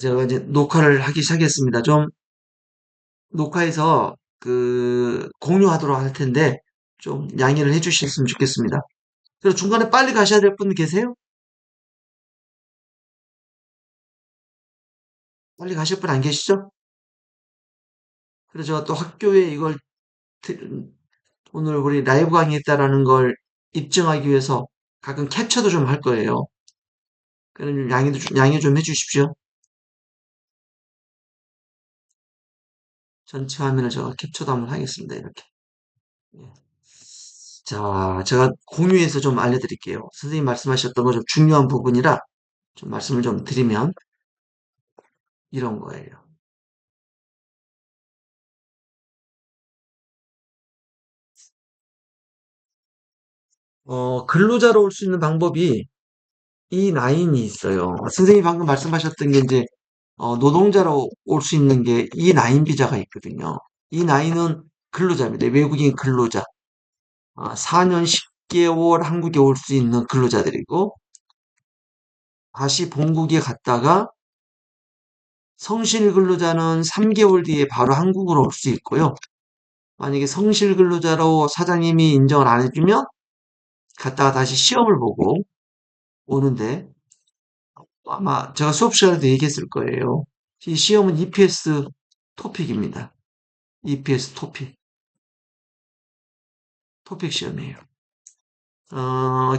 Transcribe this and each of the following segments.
제가 이제 녹화를 하기 시작했습니다. 좀 녹화해서 공유하도록 할 텐데 좀 양해를 해주셨으면 좋겠습니다. 그리고 중간에 빨리 가셔야 될 분 계세요? 빨리 가실 분 안 계시죠? 그래서 제가 또 학교에 이걸 드- 오늘 우리 라이브 강의했다라는 걸 입증하기 위해서 가끔 캡처도 좀 할 거예요. 그럼 양해 좀 해주십시오. 전체 화면을 제가 캡처도 한번 하겠습니다. 이렇게. 예. 자, 제가 공유해서 좀 알려드릴게요. 선생님 말씀하셨던 거 좀 중요한 부분이라 좀 말씀을 좀 드리면 이런 거예요. 근로자로 올 수 있는 방법이 E9이 있어요. 선생님이 방금 말씀하셨던 게 이제 노동자로 올 수 있는 게 E9 비자가 있거든요. E9은 근로자입니다. 외국인 근로자. 4년 10개월 한국에 올 수 있는 근로자들이고 다시 본국에 갔다가 성실 근로자는 3개월 뒤에 바로 한국으로 올 수 있고요. 만약에 성실 근로자로 사장님이 인정을 안 해주면 갔다가 다시 시험을 보고 오는데 아마 제가 수업 시간에도 얘기했을 거예요. 이 시험은 EPS 토픽입니다. EPS 토픽 시험이에요.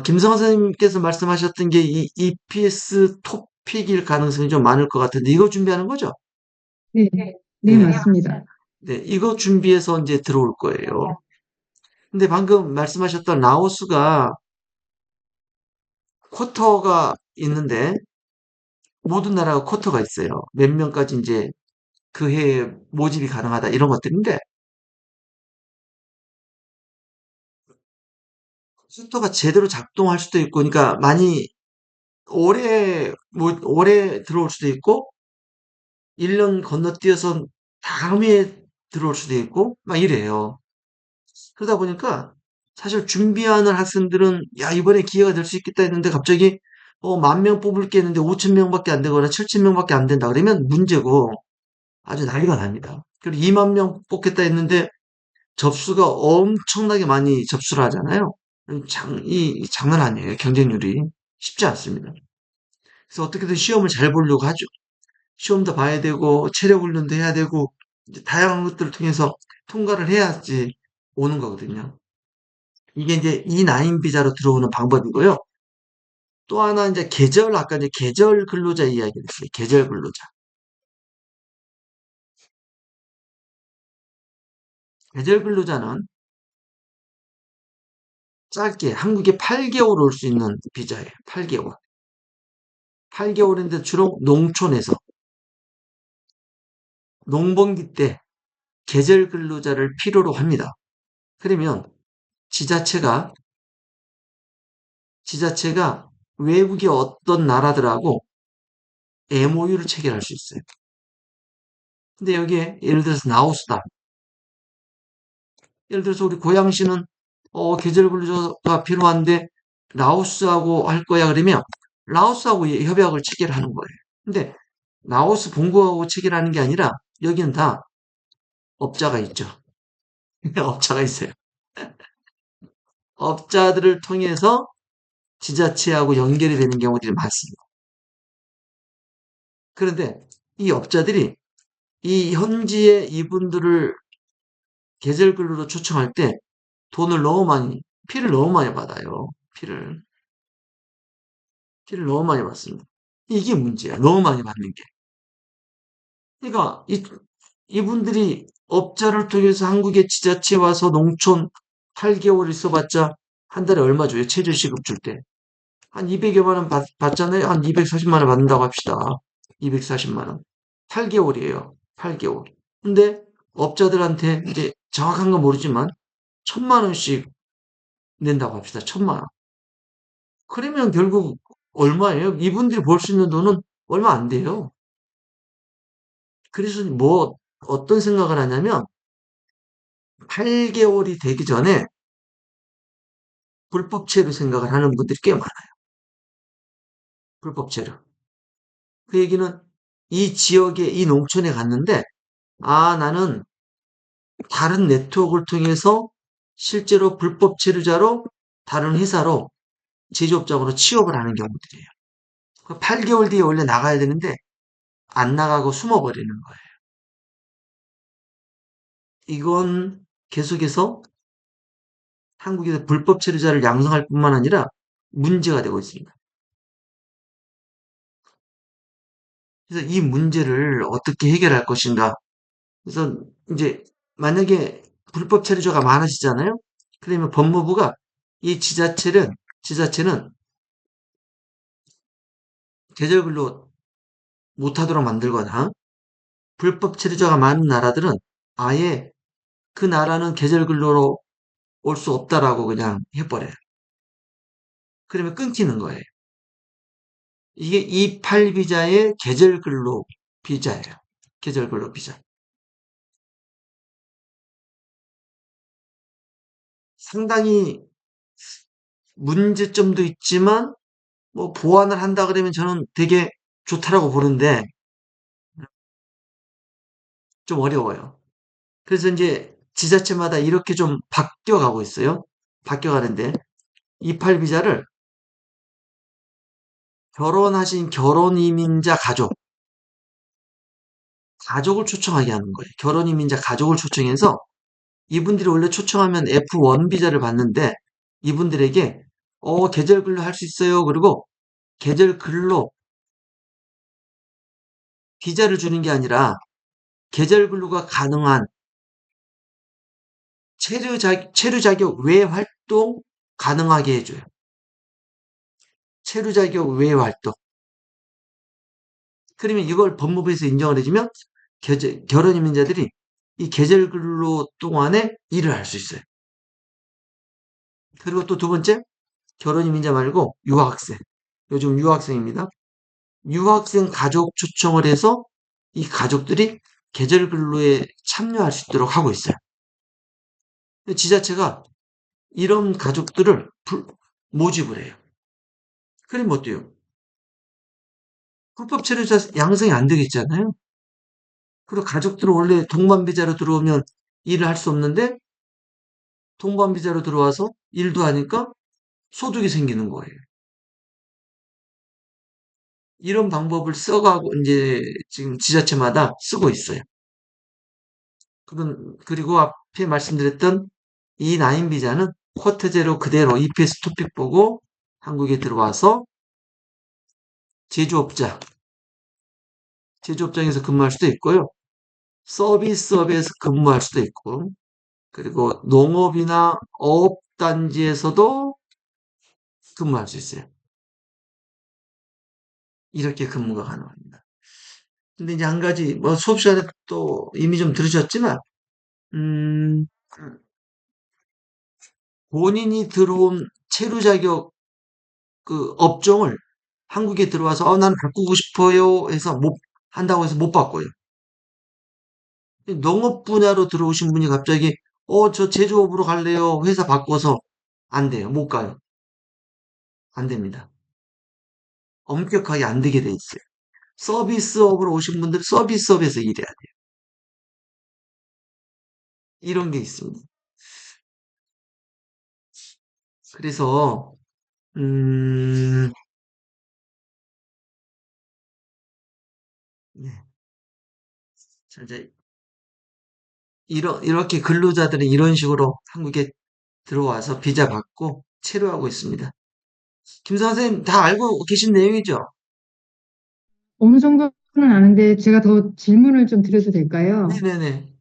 김성환 선생님께서 말씀하셨던 게 이 EPS 토픽일 가능성이 좀 많을 것 같은데 이거 준비하는 거죠? 네, 네, 네, 맞습니다. 네, 이거 준비해서 이제 들어올 거예요. 근데 방금 말씀하셨던 라오스가 쿼터가 있는데 모든 나라가 쿼터가 있어요. 몇 명까지 이제 그 해에 모집이 가능하다 이런 것들인데 쿼터가 제대로 작동할 수도 있고 그러니까 많이 오래 들어올 수도 있고 1년 건너뛰어서 다음 해에 들어올 수도 있고 막 이래요. 그러다 보니까 사실 준비하는 학생들은 야 이번에 기회가 될 수 있겠다 했는데 갑자기 10,000명 뽑을 게 있는데 5,000명밖에 안 되거나 7,000명밖에 안 된다 그러면 문제고 아주 난리가 납니다. 그리고 2만 명 뽑겠다 했는데 접수가 엄청나게 많이 접수를 하잖아요. 이 장난 아니에요. 경쟁률이 쉽지 않습니다. 그래서 어떻게든 시험을 잘 보려고 하죠. 시험도 봐야 되고 체력 훈련도 해야 되고 이제 다양한 것들을 통해서 통과를 해야지 오는 거거든요. 이게 이제 E9 비자로 들어오는 방법이고요. 또 하나 이제 아까 이제 계절 근로자 이야기를 했어요. 계절 근로자. 계절 근로자는 짧게 한국에 8개월 올 수 있는 비자예요. 8개월. 8개월인데 주로 농촌에서 농번기 때 계절 근로자를 필요로 합니다. 그러면 지자체가 지자체가 외국의 어떤 나라들하고 MOU를 체결할 수 있어요. 근데 여기에 예를 들어서 라오스다. 예를 들어서 우리 고양시는 계절 근로자가 필요한데 라오스하고 할 거야 그러면 라오스하고 협약을 체결하는 거예요. 근데 라오스 본국하고 체결하는 게 아니라 여기는 다 업자가 있죠. 업자가 있어요. 업자들을 통해서 지자체하고 연결이 되는 경우들이 많습니다. 그런데 이 업자들이 이 현지의 이분들을 계절 근로로 초청할 때 돈을 너무 많이, 피를 너무 많이 받아요. 피를 너무 많이 받습니다. 이게 문제야. 너무 많이 받는 게. 그러니까 이분들이 업자를 통해서 한국의 지자체 와서 농촌 8개월 있어봤자 한 달에 얼마 줘요? 최저시급 줄 때. 한 200여만 원 받잖아요. 한 240만 원 받는다고 합시다. 240만 원. 8개월이에요. 8개월. 근데 업자들한테 이제 정확한 건 모르지만 1,000만 원씩 낸다고 합시다. 1,000만 원. 그러면 결국 얼마예요? 이분들이 벌 수 있는 돈은 얼마 안 돼요. 그래서 어떤 생각을 하냐면 8개월이 되기 전에 불법체로 생각을 하는 분들이 꽤 많아요. 불법체로. 그 얘기는 이 지역에, 이 농촌에 갔는데, 아, 나는 다른 네트워크를 통해서 실제로 불법 체류자로 다른 회사로 제조업장으로 취업을 하는 경우들이에요. 8개월 뒤에 원래 나가야 되는데 안 나가고 숨어버리는 거예요. 이건 계속해서 한국에서 불법 체류자를 양성할 뿐만 아니라 문제가 되고 있습니다. 그래서 이 문제를 어떻게 해결할 것인가. 그래서 이제 만약에 불법 체류자가 많아지잖아요. 그러면 법무부가 이 지자체는 계절근로 못하도록 만들거나 불법 체류자가 많은 나라들은 아예 그 나라는 계절근로로 올 수 없다라고 그냥 해버려요. 그러면 끊기는 거예요. 이게 E8 비자의 계절근로 비자예요. 계절근로 비자. 상당히 문제점도 있지만 뭐 보완을 한다 그러면 저는 되게 좋다라고 보는데 좀 어려워요. 그래서 이제 지자체마다 이렇게 좀 바뀌어가고 있어요. 바뀌어가는데 E8 비자를 결혼하신 결혼 이민자 가족을 초청하게 하는 거예요. 결혼 이민자 가족을 초청해서 이분들이 원래 초청하면 F1 비자를 받는데 이분들에게 계절 근로 할 수 있어요. 그리고 계절 근로 비자를 주는 게 아니라 계절 근로가 가능한 체류 자격 외 활동 가능하게 해줘요. 체류 자격 외 활동. 그러면 이걸 법무부에서 인정을 해주면 결혼 이민자들이 이 계절 근로 동안에 일을 할 수 있어요. 그리고 또 두 번째, 결혼 이민자 말고 유학생. 요즘 유학생입니다. 유학생 가족 초청을 해서 이 가족들이 계절 근로에 참여할 수 있도록 하고 있어요. 지자체가 이런 가족들을 모집을 해요. 그럼 어때요? 불법 체류자 양성이 안 되겠잖아요. 그리고 가족들은 원래 동반 비자로 들어오면 일을 할 수 없는데 동반 비자로 들어와서 일도 하니까 소득이 생기는 거예요. 이런 방법을 써가고 이제 지금 지자체마다 쓰고 있어요. 그리고 앞에 말씀드렸던 이 나인 비자는 쿼트제로 그대로 EPS 토픽 보고 한국에 들어와서 제조업자, 제조업장에서 근무할 수도 있고요. 서비스업에서 근무할 수도 있고, 그리고 농업이나 어업단지에서도 근무할 수 있어요. 이렇게 근무가 가능합니다. 근데 이제 한 가지, 뭐 수업 시간에 또 이미 좀 들으셨지만, 음, 본인이 들어온 체류 자격 그 업종을 한국에 들어와서 나는 바꾸고 싶어요 해서 못 한다고 해서 못 바꿔요. 농업 분야로 들어오신 분이 갑자기 저 제조업으로 갈래요. 회사 바꿔서 안 돼요. 못 가요. 안 됩니다. 엄격하게 안 되게 돼 있어요. 서비스업으로 오신 분들은 서비스업에서 일해야 돼요. 이런 게 있습니다. 그래서 음, 네. 자, 이제 이렇게 근로자들은 이런 식으로 한국에 들어와서 비자 받고 체류하고 있습니다. 김 선생님 다 알고 계신 내용이죠? 어느 정도는 아는데 제가 더 질문을 좀 드려도 될까요? 네네네.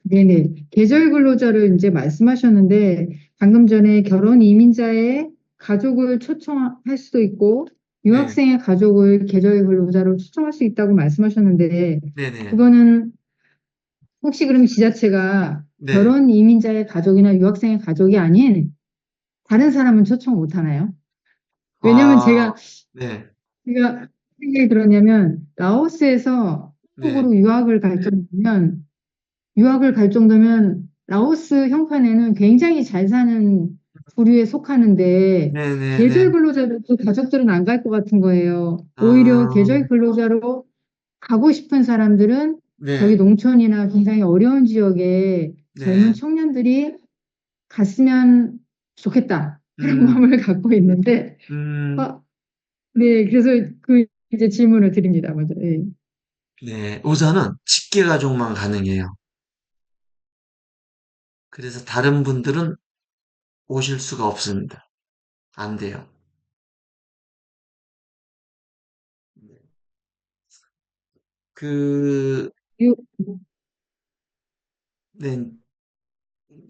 네네. 계절 근로자를 이제 말씀하셨는데 방금 전에 결혼 이민자의 가족을 초청할 수도 있고 네. 유학생의 가족을 계절 근로자로 초청할 수 있다고 말씀하셨는데 네네. 그거는 혹시 그럼 지자체가 네. 결혼 이민자의 가족이나 유학생의 가족이 아닌 다른 사람은 초청 못 하나요? 왜냐면 아, 네. 제가 생각이 들었냐면 라오스에서 네. 한국으로 유학을 갈 정도면 라오스 형편에는 굉장히 잘 사는 부류에 속하는데 네네네. 계절 근로자들 또 가족들은 안 갈 것 같은 거예요. 오히려 아, 계절 근로자로 가고 싶은 사람들은 저기 네, 농촌이나 굉장히 어려운 지역에 젊은 네, 청년들이 갔으면 좋겠다. 그런 음, 마음을 갖고 있는데, 음, 어, 네, 그래서 그 이제 질문을 드립니다. 먼저. 네. 네. 우선은 직계 가족만 가능해요. 그래서 다른 분들은 오실 수가 없습니다. 안 돼요. 그, 요- 네,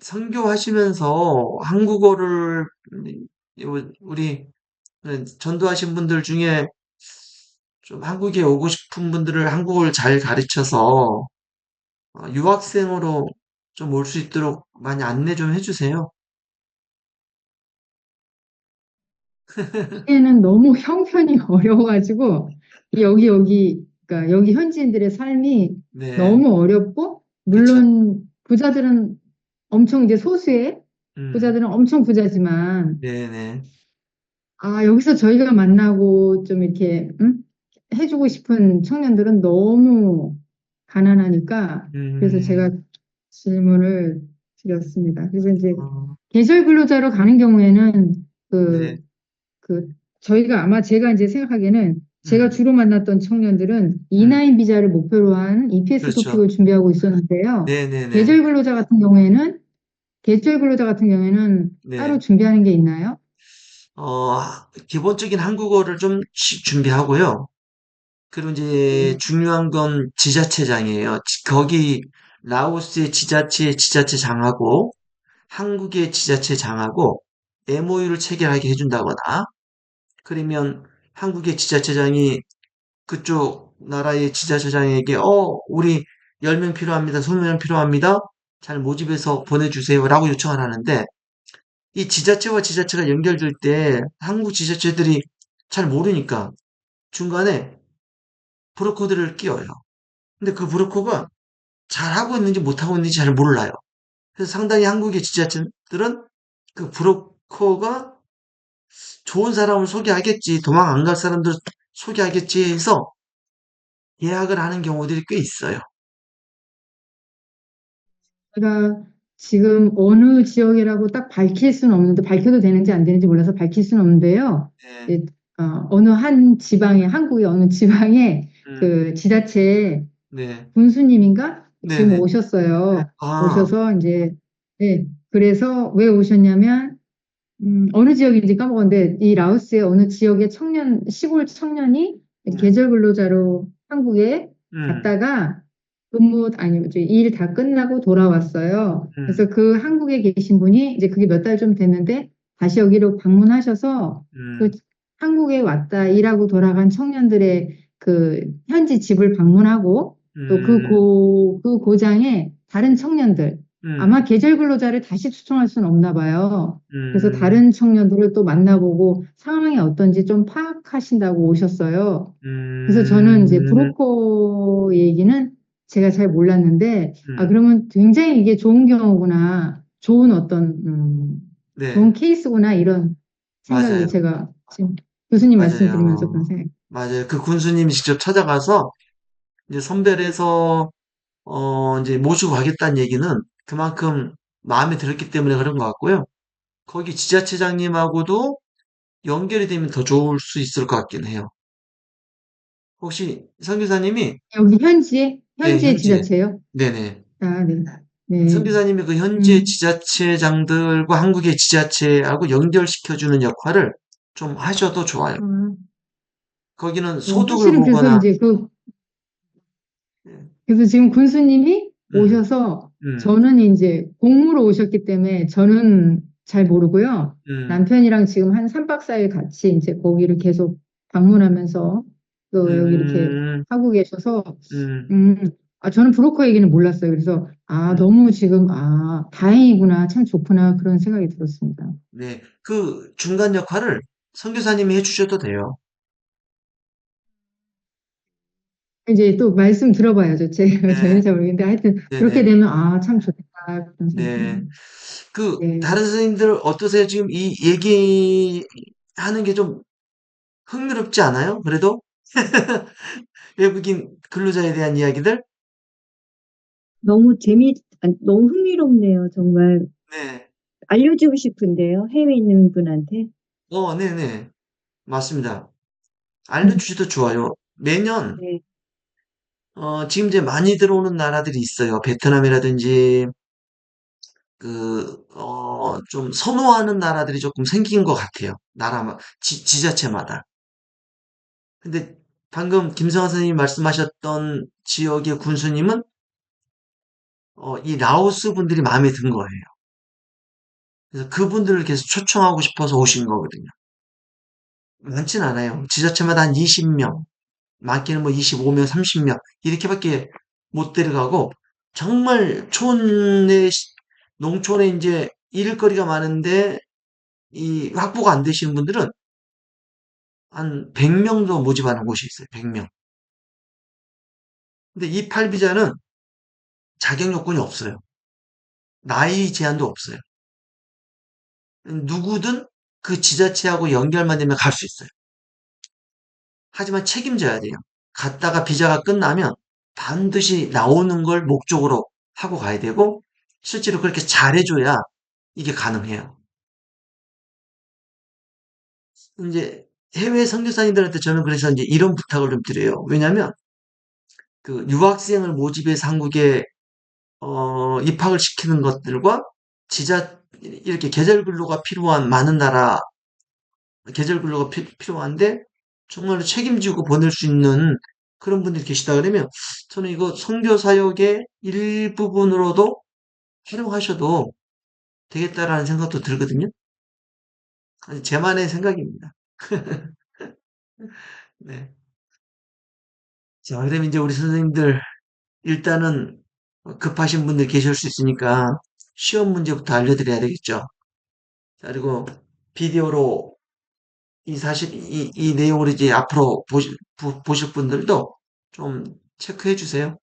선교하시면서 한국어를 우리 전도하신 분들 중에 좀 한국에 오고 싶은 분들을 한국어를 잘 가르쳐서 유학생으로 좀 올 수 있도록 많이 안내 좀 해주세요. 에는 너무 형편이 어려워가지고 그러니까 여기 현지인들의 삶이 네, 너무 어렵고 그쵸. 물론 부자들은 엄청 이제 소수의 음, 부자들은 엄청 부자지만 네네. 여기서 저희가 만나고 좀 이렇게 해주고 싶은 청년들은 너무 가난하니까 그래서 제가 음, 질문을 드렸습니다. 그래서 이제 어, 계절 근로자로 가는 경우에는 그 네, 그 저희가 아마 제가 이제 생각하기에는 제가 음, 주로 만났던 청년들은 음, E9 비자를 목표로 한 EPS 그렇죠. 토픽을 준비하고 있었는데요. 네네네. 계절 근로자 같은 경우에는 계절 근로자 같은 경우에는 따로 네. 준비하는 게 있나요? 어, 기본적인 한국어를 좀 준비하고요. 그리고 이제 네. 중요한 건 지자체장이에요. 거기 라오스의 지자체장하고 한국의 지자체장하고 MOU를 체결하게 해준다거나 그러면 한국의 지자체장이 그쪽 나라의 지자체장에게 우리 10명 필요합니다. 20명 필요합니다. 잘 모집해서 보내주세요라고 요청을 하는데 이 지자체와 지자체가 연결될 때 한국 지자체들이 잘 모르니까 중간에 브로커들을 끼워요. 근데 그 브로커가 잘하고 있는지 못하고 있는지 잘 몰라요. 그래서 상당히 한국의 지자체들은 그 브로커가 좋은 사람을 소개하겠지, 도망 안 갈 사람들 소개하겠지 해서 예약을 하는 경우들이 꽤 있어요. 제가 지금 어느 지역이라고 딱 밝힐 수는 없는데, 밝혀도 되는지 안 되는지 몰라서 밝힐 수는 없는데요. 네, 예, 어느 한 지방에, 한국의 어느 지방에 음, 그 지자체 네, 군수님인가? 지금 네네. 오셨어요. 아, 오셔서 이제, 네, 그래서 왜 오셨냐면, 어느 지역인지 까먹었는데, 이 라오스의 어느 지역의 시골 청년이 네, 계절 근로자로 한국에 음, 갔다가 아니, 일 다 끝나고 돌아왔어요. 음, 그래서 그 한국에 계신 분이 이제 그게 몇 달 좀 됐는데 다시 여기로 방문하셔서 그 음, 한국에 왔다 일하고 돌아간 청년들의 그 현지 집을 방문하고 또 음, 그 고장에 다른 청년들 아마 음, 계절 근로자를 다시 추천할 수는 없나 봐요. 그래서 음, 다른 청년들을 또 만나보고 상황이 어떤지 좀 파악하신다고 오셨어요. 그래서 저는 이제 음, 브로커 얘기는 제가 잘 몰랐는데, 음, 그러면 굉장히 이게 좋은 경우구나, 네, 좋은 케이스구나, 이런 생각이 맞아요. 제가 지금 교수님 말씀 들으면서 그런 맞아요. 생각이. 맞아요. 그 군수님이 직접 찾아가서 이제 선별해서 이제 모시고 가겠다는 얘기는 그만큼 마음에 들었기 때문에 그런 것 같고요. 거기 지자체장님하고도 연결이 되면 더 좋을 수 있을 것 같긴 해요. 혹시 선교사님이 여기 네, 현지의 현지에 지자체요? 네네. 아, 네. 네. 선교사님이 그 현지의 음, 지자체장들과 한국의 지자체하고 연결시켜주는 역할을 좀 하셔도 좋아요. 아, 거기는 소득을 사실은 그래서 보거나 이제 네. 그래서 지금 군수님이 음, 오셔서 음, 저는 이제 공무로 오셨기 때문에 저는 잘 모르고요. 음, 남편이랑 지금 한 3박 4일 같이 이제 거기를 계속 방문하면서 또 여기 이렇게 음, 하고 계셔서 음, 음, 저는 브로커 얘기는 몰랐어요. 그래서 음. 너무 지금 다행이구나. 참 좋구나. 그런 생각이 들었습니다. 네. 그 중간 역할을 선교사님이 해주셔도 돼요. 이제 또 말씀 들어봐야죠. 저희는 네, 잘 모르겠는데 하여튼 그렇게 네네. 되면 참 좋겠다. 그런 생각이. 네. 그, 네. 다른 선생님들 어떠세요? 지금 이 얘기하는 게 좀 흥미롭지 않아요? 그래도? 외국인 근로자에 대한 이야기들? 너무 흥미롭네요. 정말 네. 알려주고 싶은데요. 해외에 있는 분한테. 네네. 맞습니다. 알려주셔도 좋아요. 매년, 네. 지금 이제 많이 들어오는 나라들이 있어요. 베트남이라든지, 좀 선호하는 나라들이 조금 생긴 것 같아요. 지자체마다. 근데 방금 김성환 선생님이 말씀하셨던 지역의 군수님은, 이 라오스 분들이 마음에 든 거예요. 그래서 그분들을 계속 초청하고 싶어서 오신 거거든요. 많진 않아요. 지자체마다 한 20명, 많게는 뭐 25명, 30명, 이렇게밖에 못 데려가고, 정말 농촌에 이제 일거리가 많은데, 이 확보가 안 되시는 분들은 한 100명도 모집하는 곳이 있어요. 100명. 근데 이 팔비자는 자격 요건이 없어요. 나이 제한도 없어요. 누구든 그 지자체하고 연결만 되면 갈 수 있어요. 하지만 책임져야 돼요. 갔다가 비자가 끝나면 반드시 나오는 걸 목적으로 하고 가야 되고, 실제로 그렇게 잘해줘야 이게 가능해요. 이제 해외 선교사님들한테 저는 그래서 이제 이런 부탁을 좀 드려요. 왜냐면 그 유학생을 모집해서 한국에 입학을 시키는 것들과 이렇게 계절 근로가 필요한 많은 나라 계절 근로가 필요한데 정말로 책임지고 보낼 수 있는 그런 분들이 계시다 그러면 저는 이거 선교 사역의 일부분으로도 활용하셔도 되겠다라는 생각도 들거든요. 아니, 제만의 생각입니다. 네. 자, 그러면 이제 우리 선생님들 일단은 급하신 분들 계실 수 있으니까 시험 문제부터 알려드려야 되겠죠. 자, 그리고 비디오로 이 내용을 이제 앞으로 보실 분들도 좀 체크해 주세요.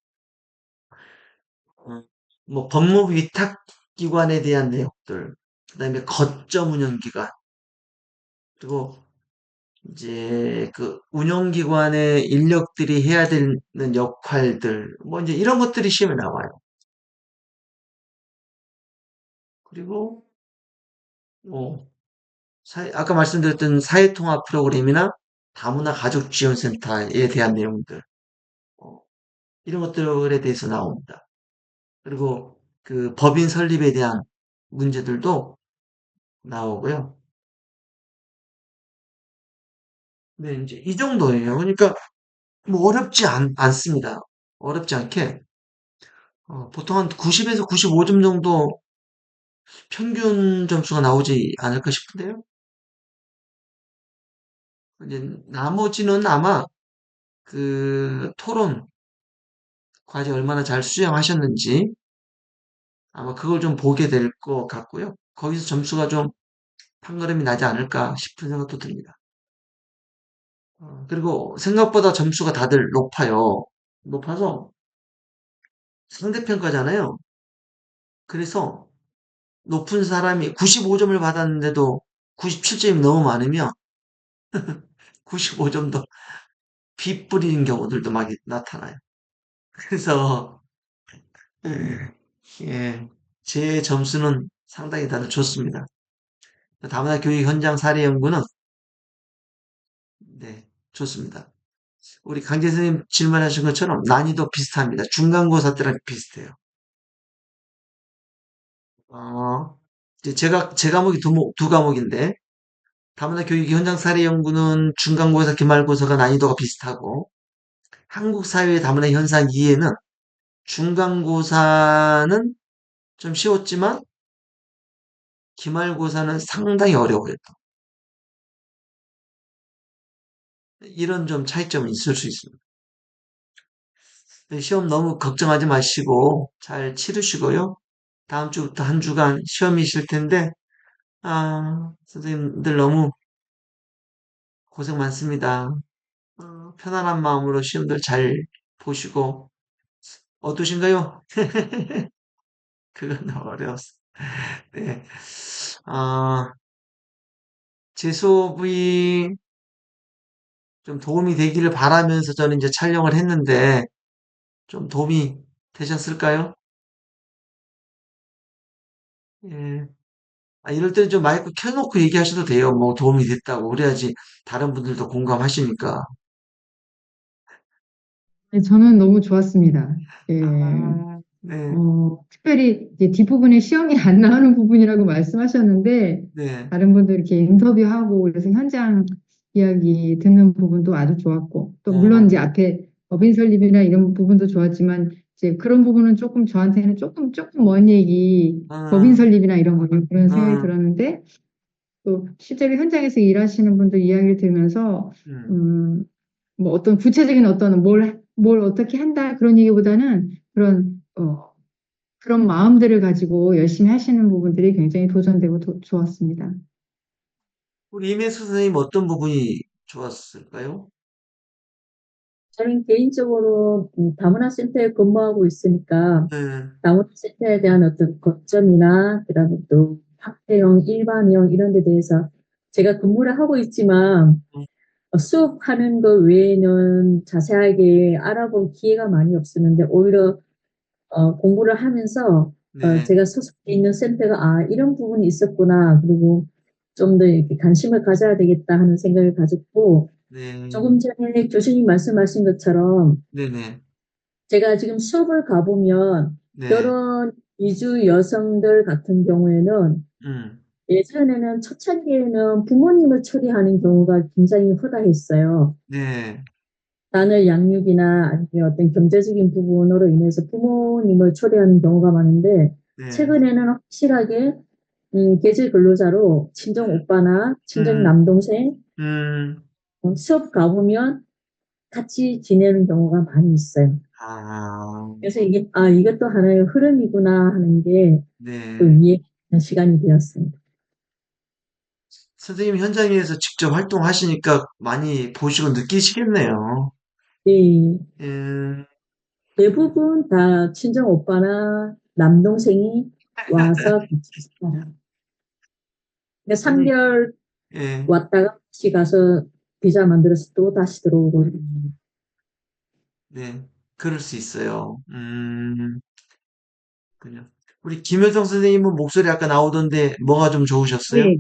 어, 뭐 법무 위탁 기관에 대한 내용들, 그다음에 거점 운영 기관, 그리고 이제 그 운영 기관의 인력들이 해야 되는 역할들, 뭐 이제 이런 것들이 시험에 나와요. 그리고 뭐 아까 말씀드렸던 사회통합 프로그램이나 다문화 가족 지원센터에 대한 내용들, 어, 이런 것들에 대해서 나옵니다. 그리고 그 법인 설립에 대한 문제들도 나오고요. 네, 이제 이 정도예요. 그러니까 뭐 어렵지 않습니다. 어렵지 않게 보통 한 90에서 95점 정도 평균 점수가 나오지 않을까 싶은데요. 이제 나머지는 아마 그 토론 과제 얼마나 잘 수행하셨는지 아마 그걸 좀 보게 될 것 같고요. 거기서 점수가 좀 판가름이 나지 않을까 싶은 생각도 듭니다. 그리고 생각보다 점수가 다들 높아요. 높아서 상대평가잖아요. 그래서 높은 사람이 95점을 받았는데도 97점이 너무 많으면 95점도 빗뿌리는 경우들도 막 나타나요. 그래서 예, 제 점수는 상당히 다들 좋습니다. 다문화 교육 현장 사례 연구는 네, 좋습니다. 우리 강재 선생님 질문하신 것처럼 난이도 비슷합니다. 중간고사 때랑 비슷해요. 이제 제 과목이 두 과목인데 다문화 교육 현장 사례 연구는 중간고사, 기말고사가 난이도가 비슷하고 한국 사회의 다문화 현상 이해는 중간고사는 좀 쉬웠지만 기말고사는 상당히 어려워요. 또. 이런 좀 차이점이 있을 수 있습니다. 시험 너무 걱정하지 마시고 잘 치르시고요. 다음 주부터 한 주간 시험이실 텐데 선생님들 너무 고생 많습니다. 편안한 마음으로 시험들 잘 보시고 어떠신가요? 그건 어려웠어. 네. 아, 제 수업이 좀 도움이 되기를 바라면서 저는 이제 촬영을 했는데 좀 도움이 되셨을까요? 예. 이럴 때는 좀 마이크 켜놓고 얘기하셔도 돼요. 뭐 도움이 됐다고. 그래야지 다른 분들도 공감하시니까. 네, 저는 너무 좋았습니다. 예. 네, 특별히 이제 뒷부분에 시험이 안 나오는 부분이라고 말씀하셨는데, 네, 다른 분들 이렇게 인터뷰하고, 그래서 현장 이야기 듣는 부분도 아주 좋았고, 또 물론 이제 어, 앞에 법인 설립이나 이런 부분도 좋았지만, 이제 그런 부분은 조금 저한테는 조금 먼 얘기, 법인 음, 설립이나 이런 거 그런 생각이 음, 들었는데, 또 실제로 현장에서 일하시는 분들 이야기를 들으면서, 음. 음, 뭐 어떤 구체적인 어떤 뭘 어떻게 한다 그런 얘기보다는 그런 마음들을 가지고 열심히 하시는 부분들이 굉장히 도전되고 좋았습니다. 우리 임혜수 선생님 어떤 부분이 좋았을까요? 저는 개인적으로 다문화 센터에 근무하고 있으니까 네, 다문화 센터에 대한 어떤 거점이나 그다음에 또 학대형, 일반형 이런 데 대해서 제가 근무를 하고 있지만 수업하는 것 외에는 자세하게 알아볼 기회가 많이 없었는데 오히려 공부를 하면서 네, 제가 소속돼 있는 센터가 이런 부분이 있었구나. 그리고 좀 더 이렇게 관심을 가져야 되겠다 하는 생각을 가졌고 네, 조금 전에 교수님 말씀하신 것처럼 네, 네, 제가 지금 수업을 가보면 네, 결혼 이주 여성들 같은 경우에는 음, 예전에는 초창기에는 부모님을 처리하는 경우가 굉장히 허다했어요. 네, 자녀 양육이나 아니면 어떤 경제적인 부분으로 인해서 부모님을 초래하는 경우가 많은데 네, 최근에는 확실하게 계절 근로자로 친정 오빠나 친정 음, 남동생 음, 수업 가보면 같이 지내는 경우가 많이 있어요. 아, 그래서 이게 이것도 하나의 흐름이구나 하는 게 또 네. 이해하는 시간이 되었습니다. 선생님 현장에서 직접 활동하시니까 많이 보시고 느끼시겠네요. 이 음, 대부분 다 친정 오빠나 남동생이 와서 같이 살아요. 그러니까 아니, 3개월 예, 왔다가 다시 가서 비자 만들어서 또 다시 들어오고. 네, 그럴 수 있어요. 그냥. 우리 김효정 선생님은 목소리 아까 나오던데 뭐가 좀 좋으셨어요? 네,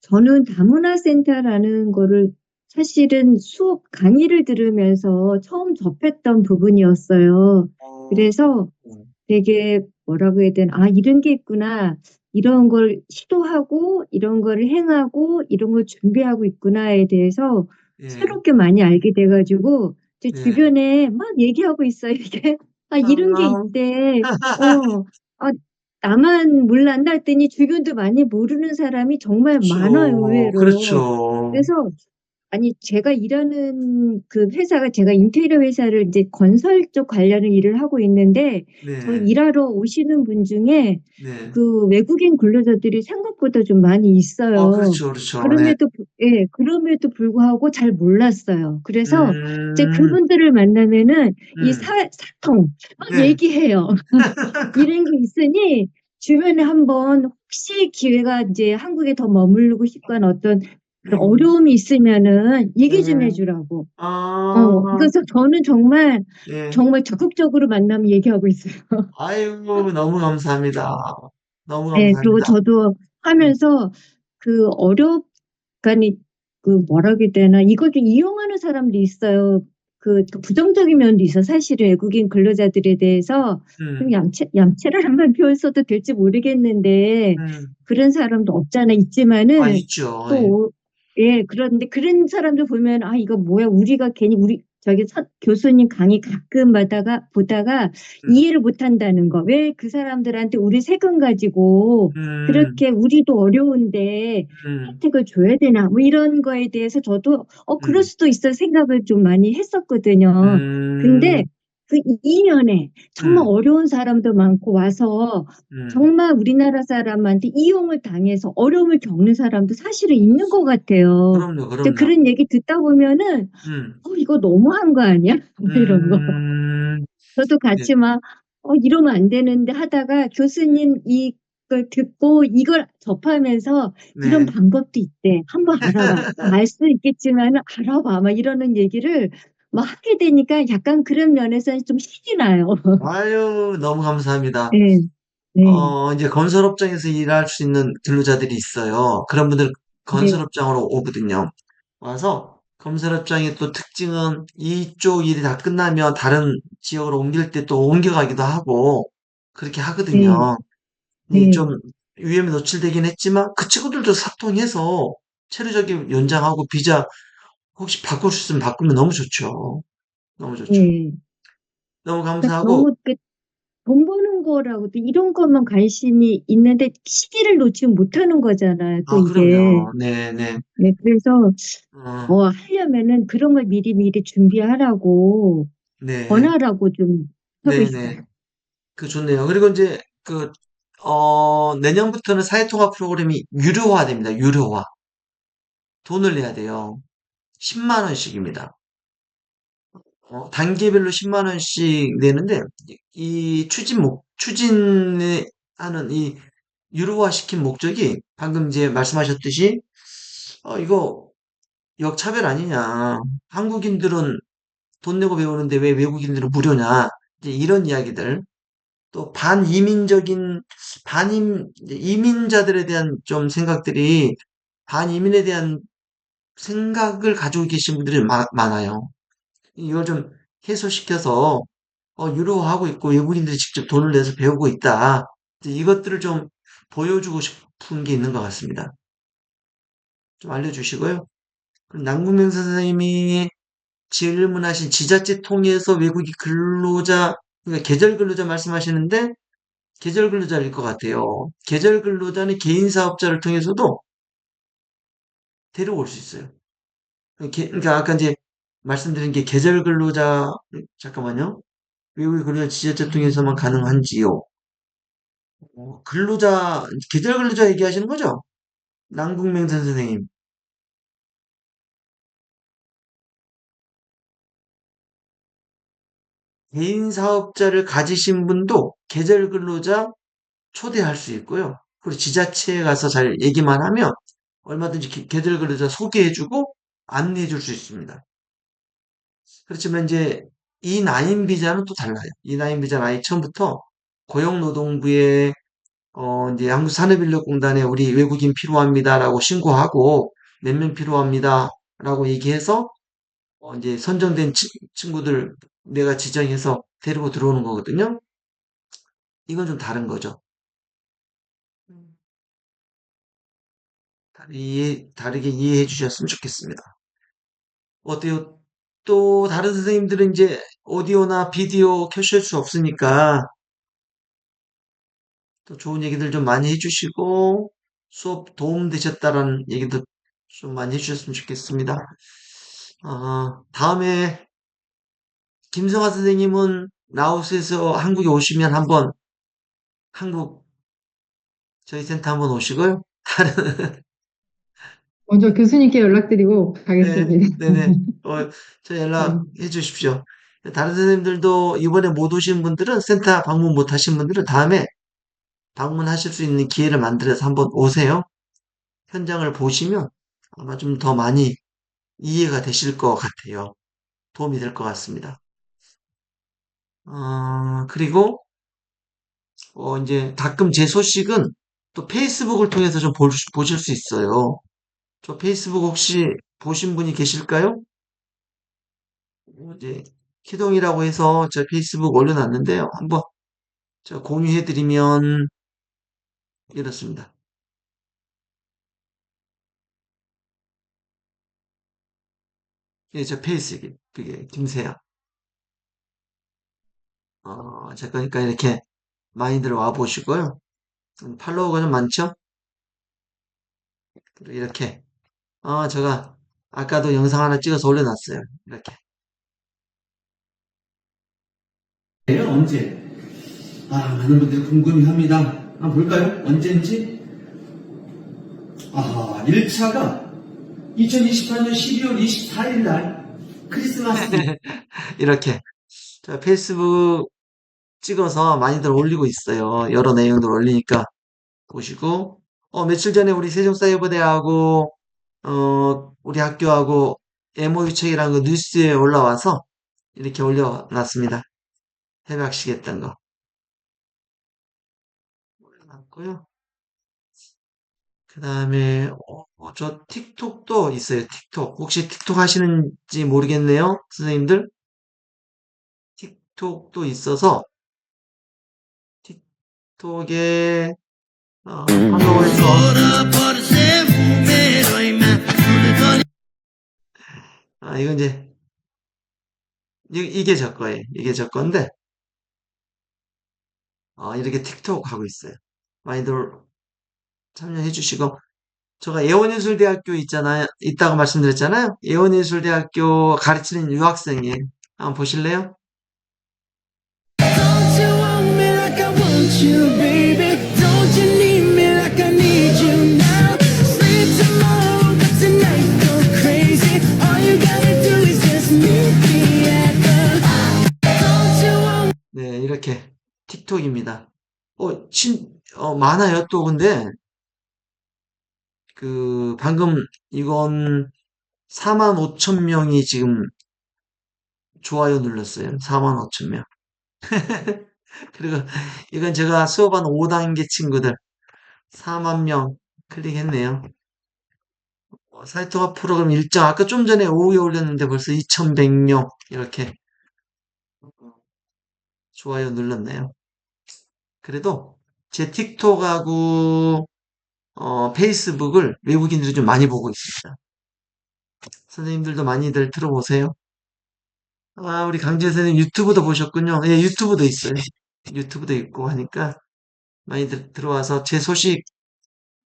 저는 다문화센터라는 거를 사실은 수업 강의를 들으면서 처음 접했던 부분이었어요. 어, 그래서 되게 뭐라고 해야 되나, 이런 게 있구나. 이런 걸 시도하고, 이런 걸 행하고, 이런 걸 준비하고 있구나에 대해서 예, 새롭게 많이 알게 돼가지고, 제 네. 주변에 막 얘기하고 있어요, 이게. 이런 게 아, 있대. 아, 나만 몰랐나 했더니 주변도 많이 모르는 사람이 정말 많아요, 그렇죠, 의외로. 그렇죠. 그래서 아니, 제가 일하는 그 회사가 제가 인테리어 회사를 이제 건설 쪽 관련의 일을 하고 있는데, 저 네, 일하러 오시는 분 중에 네. 그 외국인 근로자들이 생각보다 좀 많이 있어요. 그렇죠, 그렇죠. 네. 예, 그럼에도 불구하고 잘 몰랐어요. 그래서 이제 음, 그분들을 만나면은 이 음, 사통 막 네. 얘기해요. 이런 게 있으니 주변에 한번 혹시 기회가 이제 한국에 더 머무르고 싶거나 어떤 그런 음, 어려움이 있으면은 얘기 좀 네. 해주라고. 아, 그래서 저는 정말 네. 정말 적극적으로 만나면 얘기하고 있어요. 아이고, 너무 감사합니다. 너무 네, 그리고 감사합니다. 저도 음, 하면서 그 그러니까 그 뭐라고 해야 되나 이걸 좀 이용하는 사람도 있어요. 또 부정적인 면도 있어. 사실은 외국인 근로자들에 대해서 좀 음, 얌체를 한번 표현써도 될지 모르겠는데 음. 그런 사람도 없잖아. 있지만은 있죠. 예. 또 예, 그런데 그런 사람들 보면 이거 뭐야? 우리가 괜히 저기 교수님 강의 가끔 보다가 음, 이해를 못 한다는 거. 왜 그 사람들한테 우리 세금 가지고 음, 그렇게 우리도 어려운데 음, 혜택을 줘야 되나? 뭐 이런 거에 대해서 저도 그럴 음, 수도 있어 생각을 좀 많이 했었거든요. 근데 음, 그 이면에 정말 음, 어려운 사람도 많고 와서 음. 정말 우리나라 사람한테 이용을 당해서 어려움을 겪는 사람도 사실은 있는 것 같아요. 그럼요, 이제 그럼요. 그런 얘기 듣다 보면은 음, 이거 너무한 거 아니야? 뭐 이런 거. 음, 저도 네, 같이 막 이러면 안 되는데 하다가 교수님 이 걸 듣고 이걸 접하면서 이런 네. 방법도 있대. 한번 알아봐. 알 수 있겠지만 알아봐. 막 이러는 얘기를 막 하게 되니까 약간 그런 면에서는 좀 힘이 나요. 아유, 너무 감사합니다. 네, 네, 이제 건설업장에서 일할 수 있는 근로자들이 있어요. 그런 분들 네, 건설업장으로 오거든요. 와서 건설업장의 또 특징은 이쪽 일이 다 끝나면 다른 지역으로 옮길 때 또 옮겨가기도 하고 그렇게 네, 하거든요. 이 네, 좀 위험에 노출되긴 했지만 그 친구들도 사통해서 체류적인 연장하고 비자 혹시 바꿀 수 있으면 바꾸면 너무 좋죠. 너무 좋죠. 네. 너무 그러니까 감사하고 너무 돈 버는 거라고도 이런 것만 관심이 있는데 시기를 놓치지 못하는 거잖아요. 또 이게. 그럼요. 네네. 네, 그래서 어, 하려면은 그런 걸 미리미리 준비하라고 네. 권하라고 좀 하고 네네. 있어요. 그 좋네요. 그리고 이제 내년부터는 사회통합 프로그램이 유료화됩니다. 유료화. 돈을 내야 돼요. 10만 원씩입니다. 단계별로 10만 원씩 내는데 이 추진하는 이 유료화 시킨 목적이 방금 이제 말씀하셨듯이 이거 역차별 아니냐. 한국인들은 돈 내고 배우는데 왜 외국인들은 무료냐. 이제 이런 이야기들. 또 이민자들에 대한 좀 생각들이 반이민에 대한 생각을 가지고 계신 분들이 많아요. 이걸 좀 해소시켜서 유로하고 있고 외국인들이 직접 돈을 내서 배우고 있다. 이제 이것들을 좀 보여주고 싶은 게 있는 것 같습니다. 좀 알려주시고요. 그리고 남궁명 선생님이 질문하신 지자체 통해서 외국인 근로자, 그러니까 계절 근로자 말씀하시는데 계절 근로자일 것 같아요. 계절 근로자는 개인 사업자를 통해서도 데려올 수 있어요. 그러니까 아까 이제 말씀드린 게 계절 근로자, 잠깐만요. 외국인 근로자 지자체 통해서만 가능한지요? 계절 근로자 얘기하시는 거죠? 남궁맹선 선생님. 개인 사업자를 가지신 분도 계절 근로자 초대할 수 있고요. 그리고 지자체에 가서 잘 얘기만 하면 얼마든지 계절 근로자 소개해주고 안내해줄 수 있습니다. 그렇지만 이제 E9 비자는 또 달라요. E9 비자는 아예 처음부터 고용노동부에 이제 한국산업인력공단에 우리 외국인 필요합니다라고 신고하고 몇 명 필요합니다라고 얘기해서 이제 선정된 친구들 내가 지정해서 데리고 들어오는 거거든요. 이건 좀 다른 거죠. 다르게 이해해 주셨으면 좋겠습니다. 어때요? 또 다른 선생님들은 이제 오디오나 비디오 켜실 수 없으니까 또 좋은 얘기들 좀 많이 해주시고 수업 도움 되셨다라는 얘기도 좀 많이 해주셨으면 좋겠습니다. 다음에 김성화 선생님은 라오스에서 한국에 오시면 한번 한국 저희 센터 한번 오시고요. 먼저 교수님께 연락드리고 네, 가겠습니다. 네네. 저 네. 연락해 주십시오. 다른 선생님들도 이번에 못 오신 분들은 센터 방문 못 하신 분들은 다음에 방문하실 수 있는 기회를 만들어서 한번 오세요. 현장을 보시면 아마 좀 더 많이 이해가 되실 것 같아요. 도움이 될 것 같습니다. 그리고 이제 가끔 제 소식은 또 페이스북을 통해서 좀 보실 수 있어요. 저 페이스북 혹시 보신 분이 계실까요? 이제 키동이라고 해서 저 페이스북 올려놨는데요. 한번 제가 공유해드리면 이렇습니다. 예, 저 페이스북 그게 김세야. 그러니까 이렇게 많이들 와보시고요. 팔로워가 좀 많죠? 그리고 이렇게 제가 아까도 영상 하나 찍어서 올려놨어요. 이렇게. 언제? 많은 분들이 궁금해합니다. 한번 볼까요? 언제인지? 1차가 2028년 12월 24일 날 크리스마스 이렇게 저 페이스북 찍어서 많이들 올리고 있어요. 여러 내용들 올리니까 보시고, 며칠 전에 우리 세종사이버대하고, 우리 학교하고 MOU 체결한 거 뉴스에 올라와서 이렇게 올려놨습니다. 협약식 했던 거. 올려놨고요. 그 다음에, 저 틱톡도 있어요. 틱톡. 혹시 틱톡 하시는지 모르겠네요. 선생님들. 틱톡도 있어서, 틱톡에, 팔로우해서, 이건 이제, 이게 저 거예요. 이게 저 건데, 이렇게 틱톡 하고 있어요. 많이들 참여해 주시고, 제가 예원예술대학교 있다고 말씀드렸잖아요. 예원예술대학교 가르치는 유학생이에요. 한번 보실래요? Don't you want me like I want you, baby? Don't you need me like I need you now? Sleep tomorrow, but tonight go crazy. All you gotta do is just meet me at the. Don't you want 네, 이렇게 틱톡입니다. 많아요. 또 근데 방금 이건 45,000명이 지금 좋아요 눌렀어요. 45,000명. 그리고 이건 제가 수업한 5단계 친구들 4만 명 클릭했네요. 사이트화 프로그램 일정 아까 좀 전에 오후에 올렸는데 벌써 2,100명 이렇게 좋아요 눌렀네요. 그래도 제 틱톡하고 페이스북을 외국인들이 좀 많이 보고 있습니다. 선생님들도 많이들 들어보세요. 우리 강재 선생님 유튜브도 보셨군요. 예, 유튜브도 있어요. 유튜브도 있고 하니까 많이들 들어와서 제 소식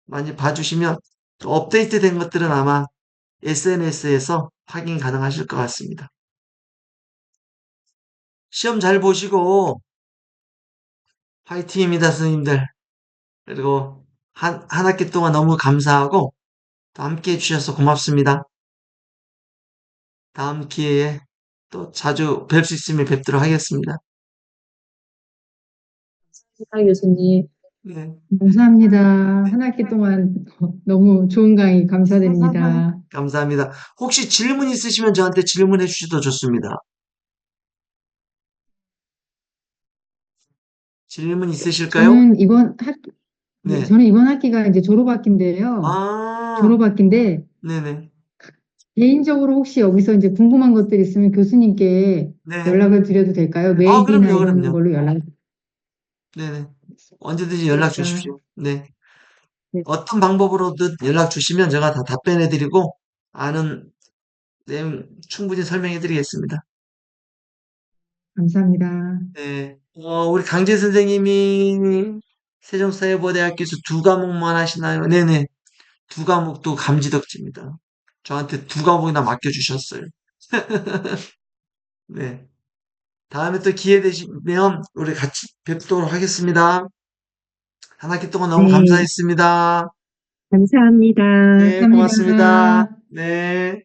많이 봐주시면 또 업데이트 된 것들은 아마 SNS에서 확인 가능하실 것 같습니다. 시험 잘 보시고 화이팅입니다, 선생님들. 그리고 한 학기 동안 너무 감사하고 또 함께 해주셔서 고맙습니다. 다음 기회에 또 자주 뵐 수 있으면 뵙도록 하겠습니다. 강 교수님. 네, 감사합니다. 한 학기 동안 너무 좋은 강의 감사드립니다. 감사합니다. 혹시 질문 있으시면 저한테 질문해 주셔도 좋습니다. 질문 있으실까요? 네, 네. 저는 이번 학기가 이제 졸업학기인데요. 아, 졸업학기인데, 네네. 개인적으로 혹시 여기서 이제 궁금한 것들 있으면 교수님께 네. 연락을 드려도 될까요? 메일이나 그럼요, 이런 그럼요. 걸로 연락. 네네. 언제든지 연락 주십시오. 네. 네, 어떤 방법으로든 연락 주시면 제가 다 답변해 드리고, 아는 내용 충분히 설명해 드리겠습니다. 감사합니다. 네. 우리 강재 선생님이 세종사회보대학교에서 두 과목만 하시나요? 네네. 두 과목도 감지덕지입니다. 저한테 두 과목이나 맡겨주셨어요. 네. 다음에 또 기회 되시면 우리 같이 뵙도록 하겠습니다. 한 학기 동안 너무 네, 감사했습니다. 감사합니다. 네, 고맙습니다. 감사합니다. 네.